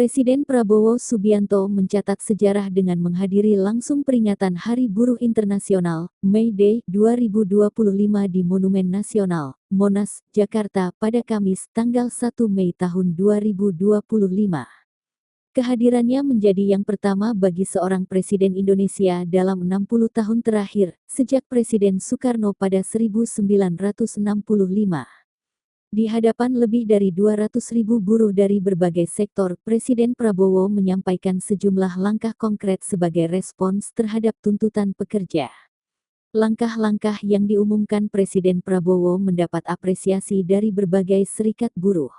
Presiden Prabowo Subianto mencatat sejarah dengan menghadiri langsung peringatan Hari Buruh Internasional, May Day 2025 di Monumen Nasional, Monas, Jakarta pada Kamis tanggal 1 Mei tahun 2025. Kehadirannya menjadi yang pertama bagi seorang presiden Indonesia dalam 60 tahun terakhir, sejak Presiden Soekarno pada 1965. Di hadapan lebih dari 200.000 buruh dari berbagai sektor, Presiden Prabowo menyampaikan sejumlah langkah konkret sebagai respons terhadap tuntutan pekerja. Langkah-langkah yang diumumkan Presiden Prabowo mendapat apresiasi dari berbagai serikat buruh.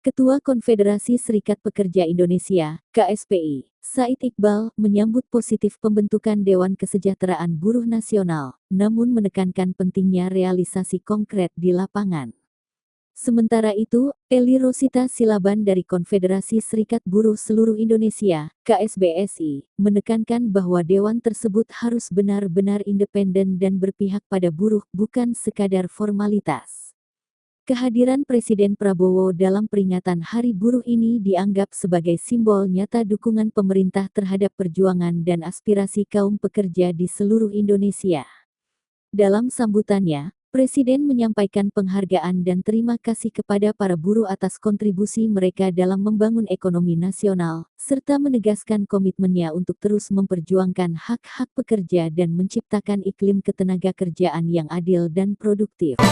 Ketua Konfederasi Serikat Pekerja Indonesia, KSPI, Said Iqbal, menyambut positif pembentukan Dewan Kesejahteraan Buruh Nasional, namun menekankan pentingnya realisasi konkret di lapangan. Sementara itu, Eli Rosita Silaban dari Konfederasi Serikat Buruh Seluruh Indonesia, KSBSI, menekankan bahwa dewan tersebut harus benar-benar independen dan berpihak pada buruh, bukan sekadar formalitas. Kehadiran Presiden Prabowo dalam peringatan Hari Buruh ini dianggap sebagai simbol nyata dukungan pemerintah terhadap perjuangan dan aspirasi kaum pekerja di seluruh Indonesia. Dalam sambutannya, Presiden menyampaikan penghargaan dan terima kasih kepada para buruh atas kontribusi mereka dalam membangun ekonomi nasional, serta menegaskan komitmennya untuk terus memperjuangkan hak-hak pekerja dan menciptakan iklim ketenagakerjaan yang adil dan produktif.